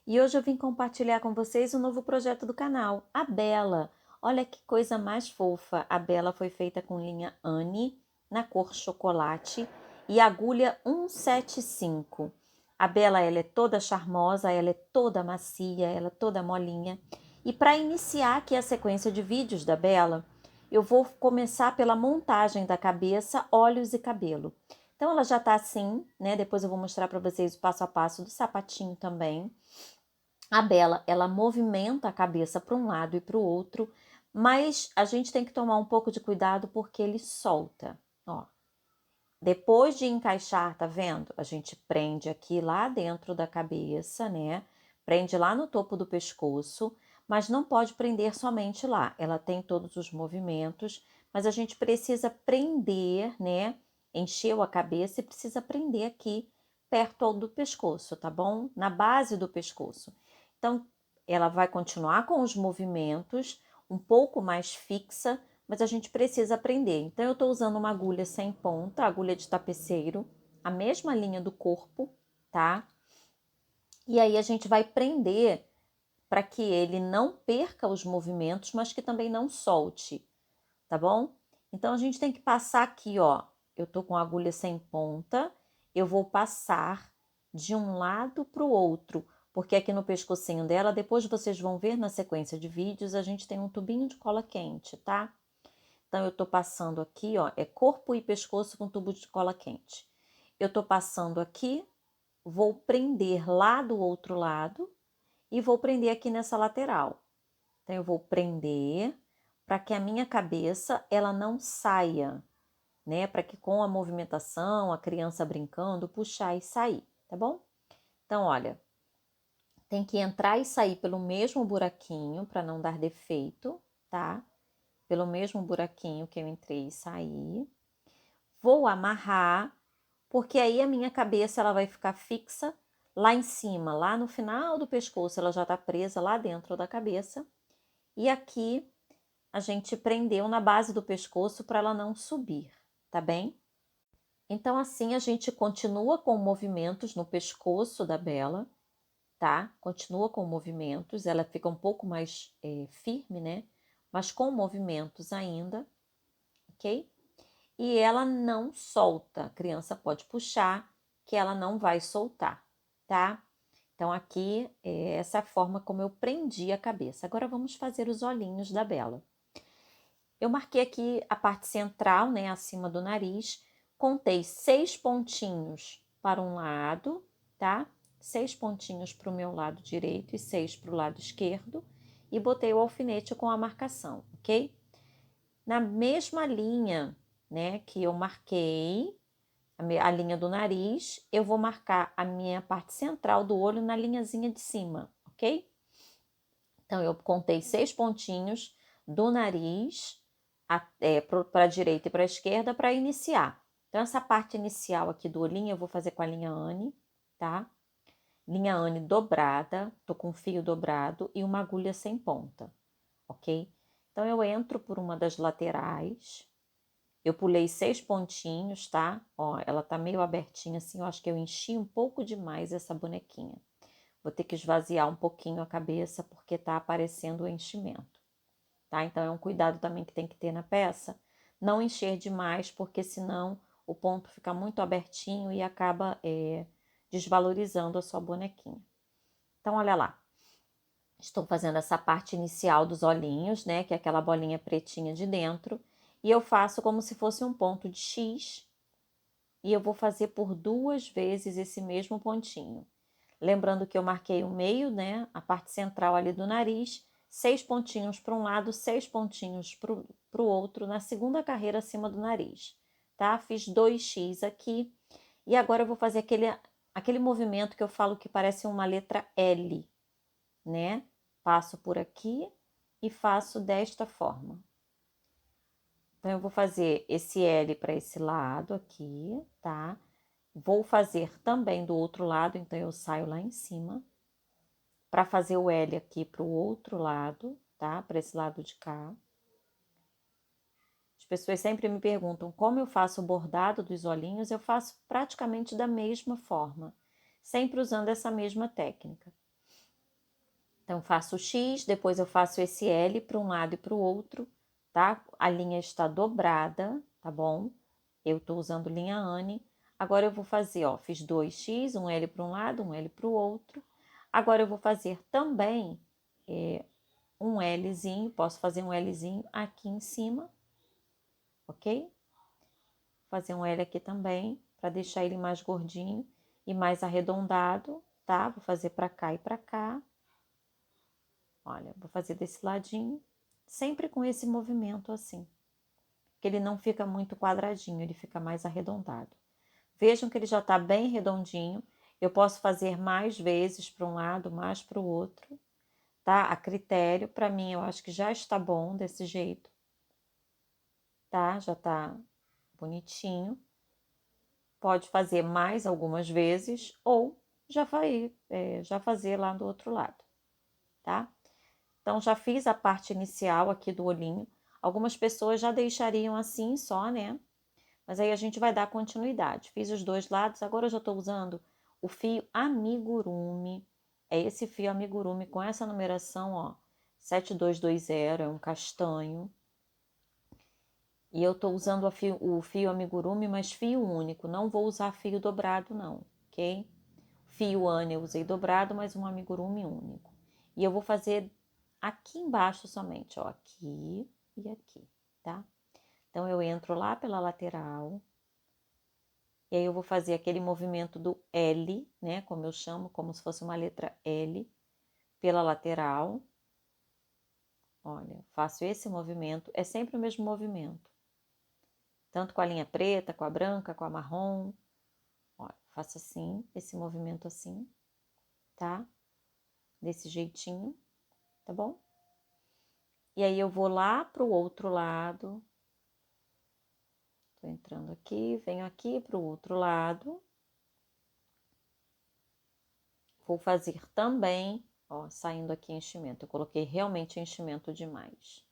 E hoje eu vim compartilhar com vocês um novo projeto do canal, a Bela. Olha que coisa mais fofa. A Bela foi feita com linha Anne, na cor chocolate, e agulha 175. A Bela, ela é toda charmosa, ela é toda macia, ela é toda molinha. E para iniciar aqui a sequência de vídeos da Bela, eu vou começar pela montagem da cabeça, olhos e cabelo. Então ela já tá assim, né? Depois eu vou mostrar para vocês o passo a passo do sapatinho também. A Bela, ela movimenta a cabeça para um lado e para o outro, mas a gente tem que tomar um pouco de cuidado porque ele solta, ó. Depois de encaixar, tá vendo? A gente prende aqui lá dentro da cabeça, né? Prende lá no topo do pescoço, mas não pode prender somente lá. Ela tem todos os movimentos, mas a gente precisa prender, né? Encheu a cabeça e precisa prender aqui perto do pescoço, tá bom? Na base do pescoço. Então, ela vai continuar com os movimentos um pouco mais fixa, mas a gente precisa aprender. Então, eu estou usando uma agulha sem ponta, agulha de tapeceiro, a mesma linha do corpo, tá? E aí a gente vai prender para que ele não perca os movimentos, mas que também não solte, tá bom? Então, a gente tem que passar aqui, ó. Eu tô com a agulha sem ponta, eu vou passar de um lado para o outro, porque aqui no pescocinho dela, depois vocês vão ver na sequência de vídeos, a gente tem um tubinho de cola quente, tá? Então, eu tô passando aqui, ó, é corpo e pescoço com tubo de cola quente. Eu tô passando aqui, vou prender lá do outro lado e vou prender aqui nessa lateral. Então, eu vou prender para que a minha cabeça, ela não saia, né? Para que com a movimentação, a criança brincando, puxar e sair, tá bom? Então, olha, tem que entrar e sair pelo mesmo buraquinho para não dar defeito, tá? Pelo mesmo buraquinho que eu entrei e saí. Vou amarrar, porque aí a minha cabeça ela vai ficar fixa lá em cima, lá no final do pescoço, ela já tá presa lá dentro da cabeça. E aqui a gente prendeu na base do pescoço para ela não subir, tá bem? Então assim a gente continua com movimentos no pescoço da Bela, tá? Continua com movimentos, ela fica um pouco mais firme, né? Mas com movimentos ainda, ok? E ela não solta. A criança pode puxar, que ela não vai soltar, tá? Então, aqui, essa é a forma como eu prendi a cabeça. Agora, vamos fazer os olhinhos da Bela. Eu marquei aqui a parte central, né, acima do nariz. Contei 6 pontinhos para um lado, tá? 6 pontinhos para o meu lado direito e 6 para o lado esquerdo. E botei o alfinete com a marcação, ok? Na mesma linha, né, que eu marquei a linha do nariz, eu vou marcar a minha parte central do olho na linhazinha de cima, ok? Então, eu contei 6 pontinhos do nariz para a direita e para a esquerda para iniciar. Então, essa parte inicial aqui do olhinho eu vou fazer com a linha Anne, tá? Linha Anne dobrada, tô com fio dobrado e uma agulha sem ponta, ok? Então, eu entro por uma das laterais. Eu pulei 6 pontinhos, tá? Ó, ela tá meio abertinha assim, eu acho que eu enchi um pouco demais essa bonequinha. Vou ter que esvaziar um pouquinho a cabeça porque tá aparecendo o enchimento, tá? Então é um cuidado também que tem que ter na peça, não encher demais, porque senão o ponto fica muito abertinho e acaba desvalorizando a sua bonequinha. Então, olha lá. Estou fazendo essa parte inicial dos olhinhos, né? Que é aquela bolinha pretinha de dentro. E eu faço como se fosse um ponto de X. E eu vou fazer por 2 vezes esse mesmo pontinho. Lembrando que eu marquei o meio, né? A parte central ali do nariz. 6 pontinhos para um lado, 6 pontinhos para o outro, na segunda carreira acima do nariz, tá? Fiz 2x aqui. E agora eu vou fazer aquele movimento que eu falo que parece uma letra L, né? Passo por aqui e faço desta forma. Então, eu vou fazer esse L para esse lado aqui, tá? Vou fazer também do outro lado, então eu saio lá em cima para fazer o L aqui para o outro lado, tá? Para esse lado de cá. As pessoas sempre me perguntam como eu faço o bordado dos olhinhos, eu faço praticamente da mesma forma, sempre usando essa mesma técnica. Então, faço o X, depois eu faço esse L para um lado e para o outro, tá? A linha está dobrada, tá bom? Eu tô usando linha Anne. Agora eu vou fazer, ó, fiz 2X, um L para um lado, um L para o outro. Agora eu vou fazer também um Lzinho, posso fazer um Lzinho aqui em cima, ok? Fazer um L aqui também, para deixar ele mais gordinho e mais arredondado, tá? Vou fazer para cá e para cá. Olha, vou fazer desse ladinho, sempre com esse movimento assim, que ele não fica muito quadradinho, ele fica mais arredondado. Vejam que ele já tá bem redondinho. Eu posso fazer mais vezes para um lado, mais para o outro, tá? A critério, para mim, eu acho que já está bom desse jeito, tá? Já tá bonitinho. Pode fazer mais algumas vezes ou já fazer lá do outro lado, tá? Então, já fiz a parte inicial aqui do olhinho. Algumas pessoas já deixariam assim só, né? Mas aí a gente vai dar continuidade. Fiz os dois lados, agora eu já estou usando o fio amigurumi. É esse fio amigurumi com essa numeração, ó, 7220, é um castanho. E eu estou usando o fio amigurumi, mas fio único. Não vou usar fio dobrado, não, ok? Fio Anne eu usei dobrado, mas um amigurumi único. E eu vou fazer aqui embaixo somente, ó, aqui e aqui, tá? Então, eu entro lá pela lateral. E aí, eu vou fazer aquele movimento do L, né? Como eu chamo, como se fosse uma letra L, pela lateral. Olha, faço esse movimento, é sempre o mesmo movimento. Tanto com a linha preta, com a branca, com a marrom. Olha, faço assim, esse movimento assim, tá? Desse jeitinho, tá bom? E aí, eu vou lá pro outro lado. Tô entrando aqui, venho aqui pro outro lado. Vou fazer também, ó, saindo aqui enchimento. Eu coloquei realmente enchimento demais.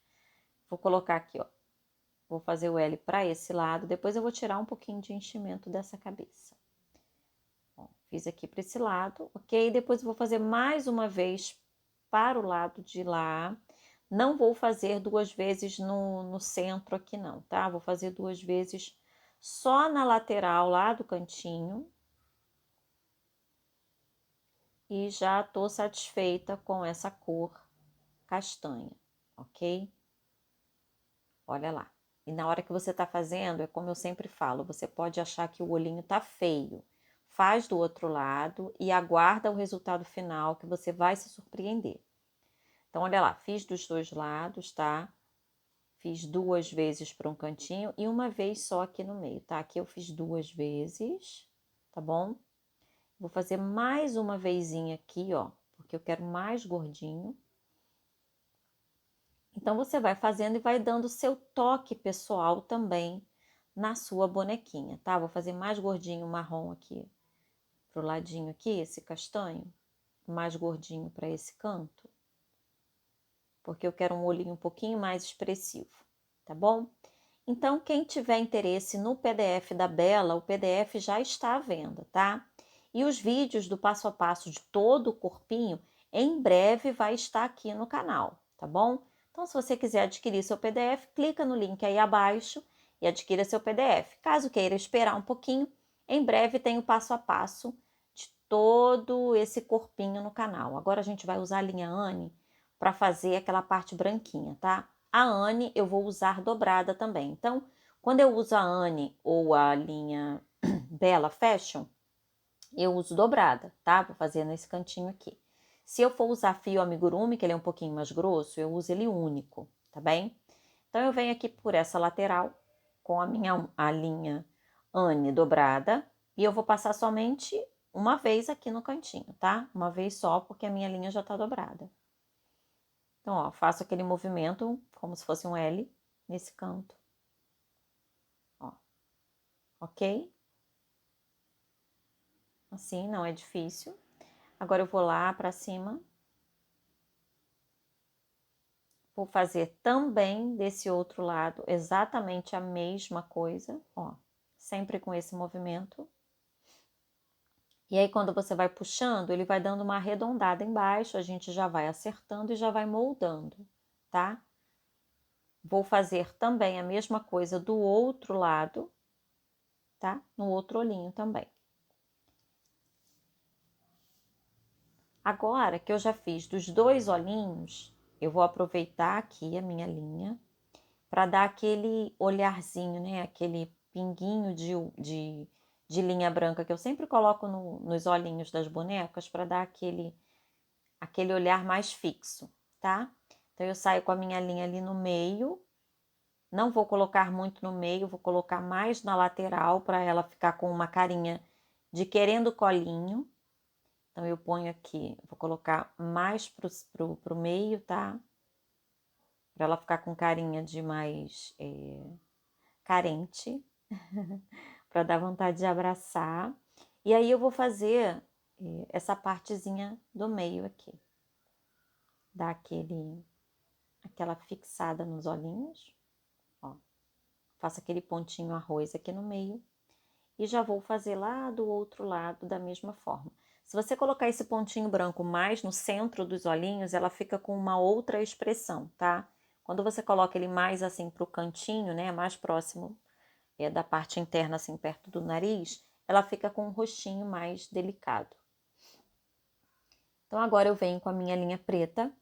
Vou colocar aqui, ó. Vou fazer o L para esse lado. Depois eu vou tirar um pouquinho de enchimento dessa cabeça. Ó, fiz aqui para esse lado, ok? Depois eu vou fazer mais uma vez para o lado de lá. Não vou fazer duas vezes no centro aqui não, tá? Vou fazer duas vezes só na lateral lá do cantinho. E já tô satisfeita com essa cor castanha, ok? Olha lá. E na hora que você tá fazendo, é como eu sempre falo, você pode achar que o olhinho tá feio. Faz do outro lado e aguarda o resultado final que você vai se surpreender. Então, olha lá, fiz dos dois lados, tá? Fiz duas vezes para um cantinho e uma vez só aqui no meio, tá? Aqui eu fiz duas vezes, tá bom? Vou fazer mais uma vezinha aqui, ó, porque eu quero mais gordinho. Então, você vai fazendo e vai dando seu toque pessoal também na sua bonequinha, tá? Vou fazer mais gordinho marrom aqui pro ladinho aqui, esse castanho, mais gordinho para esse canto, porque eu quero um olhinho um pouquinho mais expressivo, tá bom? Então, quem tiver interesse no PDF da Bela, o PDF já está à venda, tá? E os vídeos do passo a passo de todo o corpinho, em breve vai estar aqui no canal, tá bom? Então, se você quiser adquirir seu PDF, clica no link aí abaixo e adquira seu PDF. Caso queira esperar um pouquinho, em breve tem o passo a passo de todo esse corpinho no canal. Agora a gente vai usar a linha Anne para fazer aquela parte branquinha, tá? A Anne eu vou usar dobrada também. Então, quando eu uso a Anne ou a linha Bella Fashion, eu uso dobrada, tá? Vou fazer nesse cantinho aqui. Se eu for usar fio amigurumi, que ele é um pouquinho mais grosso, eu uso ele único, tá bem? Então, eu venho aqui por essa lateral com a linha Anne dobrada e eu vou passar somente uma vez aqui no cantinho, tá? Uma vez só, porque a minha linha já tá dobrada. Então, ó, faço aquele movimento como se fosse um L nesse canto. Ó, ok? Assim, não é difícil. Agora eu vou lá pra cima. Vou fazer também desse outro lado exatamente a mesma coisa, ó. Sempre com esse movimento. E aí, quando você vai puxando, ele vai dando uma arredondada embaixo, a gente já vai acertando e já vai moldando, tá? Vou fazer também a mesma coisa do outro lado, tá? No outro olhinho também. Agora que eu já fiz dos 2 olhinhos, eu vou aproveitar aqui a minha linha para dar aquele olharzinho, né? Aquele pinguinho de linha branca que eu sempre coloco nos olhinhos das bonecas para dar aquele olhar mais fixo, tá? Então, eu saio com a minha linha ali no meio, não vou colocar muito no meio, vou colocar mais na lateral para ela ficar com uma carinha de querendo colinho. Então, eu ponho aqui, vou colocar mais pro meio, tá? Para ela ficar com carinha de mais carente, para dar vontade de abraçar. E aí, eu vou fazer essa partezinha do meio aqui. Dar aquela fixada nos olhinhos, ó. Faço aquele pontinho arroz aqui no meio. E já vou fazer lá do outro lado da mesma forma. Se você colocar esse pontinho branco mais no centro dos olhinhos, ela fica com uma outra expressão, tá? Quando você coloca ele mais assim pro cantinho, né, mais próximo da parte interna, assim, perto do nariz, ela fica com um rostinho mais delicado. Então, agora eu venho com a minha linha preta,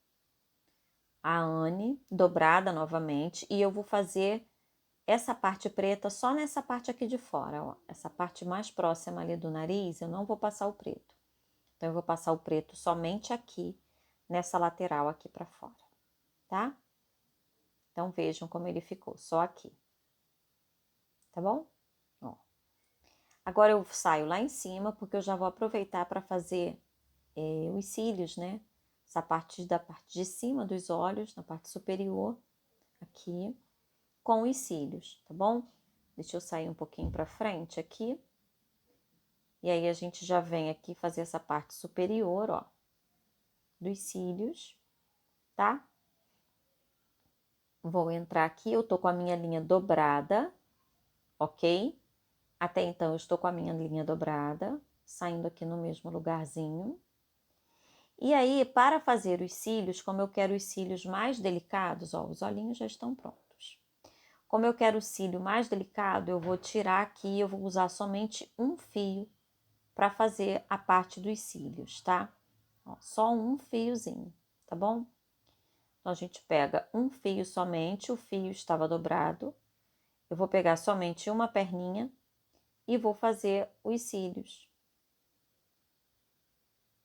a Anne, dobrada novamente, e eu vou fazer essa parte preta só nessa parte aqui de fora, ó. Essa parte mais próxima ali do nariz, eu não vou passar o preto. Então, eu vou passar o preto somente aqui, nessa lateral aqui pra fora, tá? Então, vejam como ele ficou, só aqui. Tá bom? Ó. Agora, eu saio lá em cima, porque eu já vou aproveitar para fazer os cílios, né? Essa parte da parte de cima dos olhos, na parte superior, aqui, com os cílios, tá bom? Deixa eu sair um pouquinho pra frente aqui. E aí, a gente já vem aqui fazer essa parte superior, ó, dos cílios, tá? Vou entrar aqui, eu tô com a minha linha dobrada, ok? Até então, eu estou com a minha linha dobrada, saindo aqui no mesmo lugarzinho. E aí, para fazer os cílios, como eu quero os cílios mais delicados, ó, os olhinhos já estão prontos. Como eu quero o cílio mais delicado, eu vou tirar aqui, eu vou usar somente um fio para fazer a parte dos cílios, tá? Ó, só um fiozinho, tá bom? Então, a gente pega um fio somente, o fio estava dobrado. Eu vou pegar somente uma perninha e vou fazer os cílios.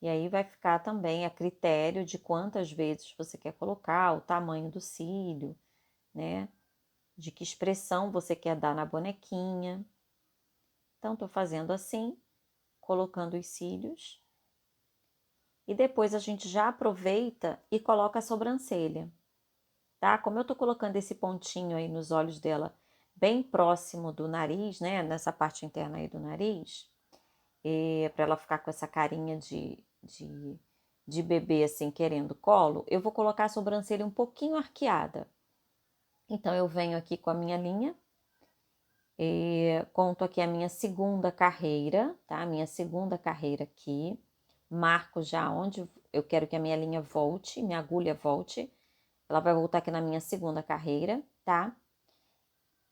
E aí, vai ficar também a critério de quantas vezes você quer colocar, o tamanho do cílio, né? De que expressão você quer dar na bonequinha. Então, tô fazendo assim, colocando os cílios. E depois a gente já aproveita e coloca a sobrancelha, tá? Como eu tô colocando esse pontinho aí nos olhos dela, bem próximo do nariz, né? Nessa parte interna aí do nariz, para ela ficar com essa carinha de bebê, assim, querendo colo, eu vou colocar a sobrancelha um pouquinho arqueada. Então, eu venho aqui com a minha linha, conto aqui a minha segunda carreira, tá? A minha segunda carreira aqui. Marco já onde eu quero que a minha linha volte, minha agulha volte. Ela vai voltar aqui na minha segunda carreira, tá?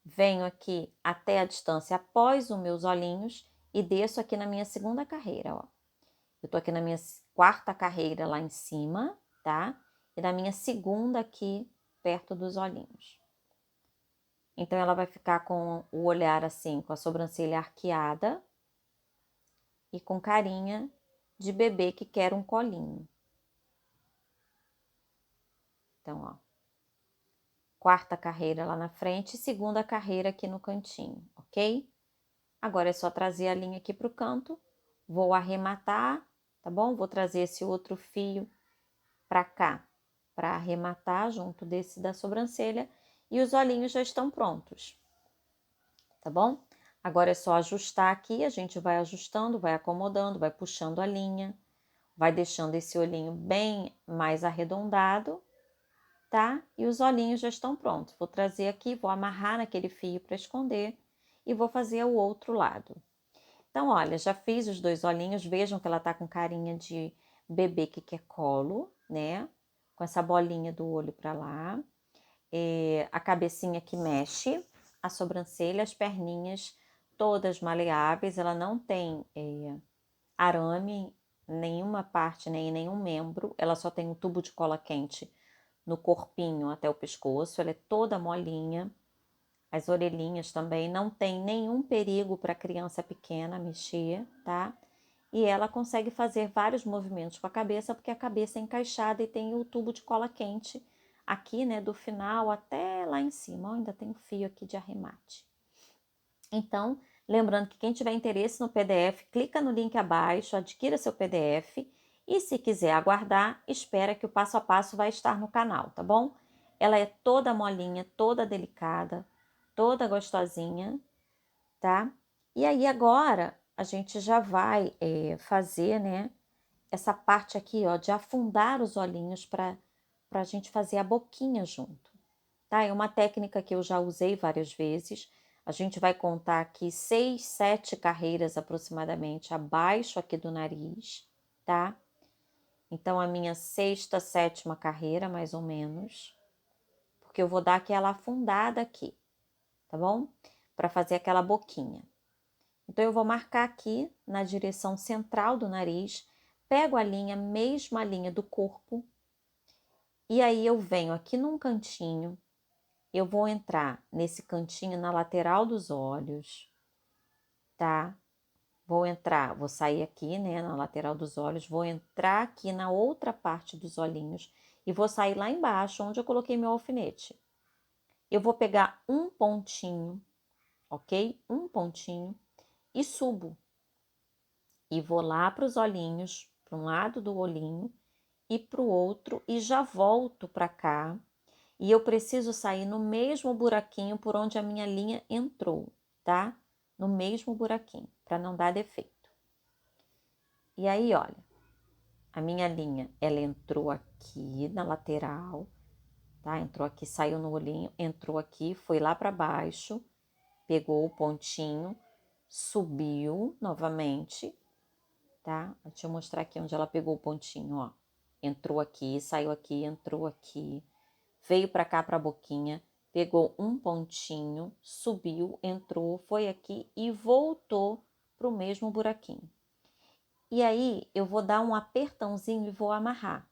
Venho aqui até a distância após os meus olhinhos e desço aqui na minha segunda carreira, ó. Eu tô aqui na minha quarta carreira lá em cima, tá? E na minha segunda aqui, perto dos olhinhos. Então, ela vai ficar com o olhar assim, com a sobrancelha arqueada e com carinha de bebê que quer um colinho. Então, ó. Quarta carreira lá na frente e segunda carreira aqui no cantinho, ok? Agora é só trazer a linha aqui pro canto. Vou arrematar, tá bom? Vou trazer esse outro fio pra cá, pra arrematar junto desse da sobrancelha. E os olhinhos já estão prontos, tá bom? Agora é só ajustar aqui, a gente vai ajustando, vai acomodando, vai puxando a linha, vai deixando esse olhinho bem mais arredondado, tá? E os olhinhos já estão prontos. Vou trazer aqui, vou amarrar naquele fio para esconder e vou fazer o outro lado. Então, olha, já fiz os 2 olhinhos, vejam que ela tá com carinha de bebê que quer colo, né? Com essa bolinha do olho para lá. A cabecinha que mexe, a sobrancelha, as perninhas todas maleáveis, ela não tem arame em nenhuma parte, nem em nenhum membro, ela só tem um tubo de cola quente no corpinho até o pescoço, ela é toda molinha. As orelhinhas também não tem nenhum perigo para criança pequena mexer, tá? E ela consegue fazer vários movimentos com a cabeça, porque a cabeça é encaixada e tem o tubo de cola quente aqui, né, do final até lá em cima. Ó, ainda tem um fio aqui de arremate. Então, lembrando que quem tiver interesse no PDF, clica no link abaixo, adquira seu PDF e se quiser aguardar, espera que o passo a passo vai estar no canal, tá bom? Ela é toda molinha, toda delicada, toda gostosinha, tá? E aí agora a gente já vai fazer, né, essa parte aqui, ó, de afundar os olhinhos para a gente fazer a boquinha junto, tá? É uma técnica que eu já usei várias vezes. A gente vai contar aqui 6, 7 carreiras aproximadamente abaixo aqui do nariz, tá? Então, a minha 6ª, 7ª carreira, mais ou menos, porque eu vou dar aquela afundada aqui, tá bom? Para fazer aquela boquinha. Então, eu vou marcar aqui na direção central do nariz, pego a linha, mesma linha do corpo, e aí eu venho aqui num cantinho, eu vou entrar nesse cantinho na lateral dos olhos, tá? Vou sair aqui, né, na lateral dos olhos, vou entrar aqui na outra parte dos olhinhos e vou sair lá embaixo, onde eu coloquei meu alfinete. Eu vou pegar um pontinho, ok? Um pontinho e subo. E vou lá para os olhinhos, para um lado do olhinho e para o outro, e já volto para cá. E eu preciso sair no mesmo buraquinho por onde a minha linha entrou, tá? No mesmo buraquinho, para não dar defeito. E aí, olha, a minha linha, ela entrou aqui na lateral, tá? Entrou aqui, saiu no olhinho, entrou aqui, foi lá para baixo, pegou o pontinho, subiu novamente, tá? Deixa eu mostrar aqui onde ela pegou o pontinho, ó. Entrou aqui, saiu aqui, entrou aqui, veio para cá para a boquinha, pegou um pontinho, subiu, entrou, foi aqui e voltou para o mesmo buraquinho. E aí, eu vou dar um apertãozinho e vou amarrar.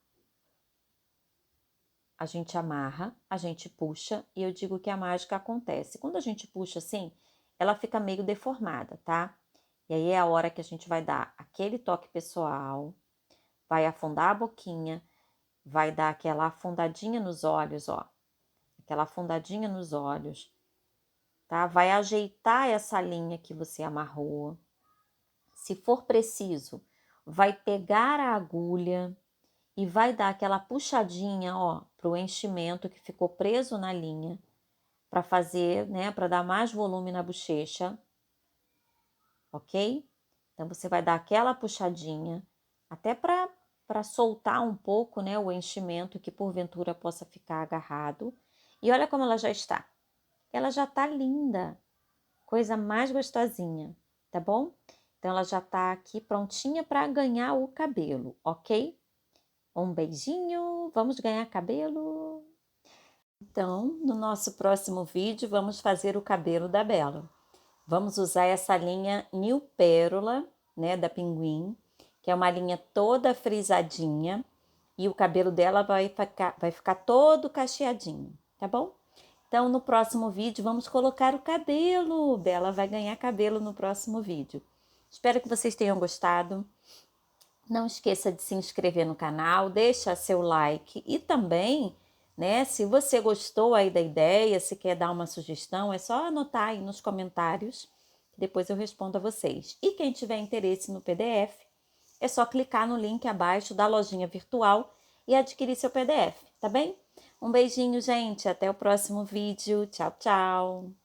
A gente amarra, a gente puxa e eu digo que a mágica acontece. Quando a gente puxa assim, ela fica meio deformada, tá? E aí é a hora que a gente vai dar aquele toque pessoal, vai afundar a boquinha, vai dar aquela afundadinha nos olhos, ó. Aquela afundadinha nos olhos, tá? Vai ajeitar essa linha que você amarrou. Se for preciso, vai pegar a agulha e vai dar aquela puxadinha, ó, pro enchimento que ficou preso na linha, para fazer, né, para dar mais volume na bochecha, ok? Então, você vai dar aquela puxadinha, até para soltar um pouco, né, o enchimento que porventura possa ficar agarrado. E olha como ela já está. Ela já tá linda, coisa mais gostosinha, tá bom? Então, ela já tá aqui prontinha para ganhar o cabelo, ok? Um beijinho, vamos ganhar cabelo? Então, no nosso próximo vídeo, vamos fazer o cabelo da Bela. Vamos usar essa linha New Pérola, né, da Pinguim, que é uma linha toda frisadinha, e o cabelo dela vai ficar todo cacheadinho, tá bom? Então, no próximo vídeo, vamos colocar o cabelo. Bela vai ganhar cabelo no próximo vídeo. Espero que vocês tenham gostado. Não esqueça de se inscrever no canal, deixa seu like e também, né, se você gostou aí da ideia, se quer dar uma sugestão, é só anotar aí nos comentários, que depois eu respondo a vocês. E quem tiver interesse no PDF, é só clicar no link abaixo da lojinha virtual e adquirir seu PDF, tá bem? Um beijinho, gente, até o próximo vídeo. Tchau, tchau!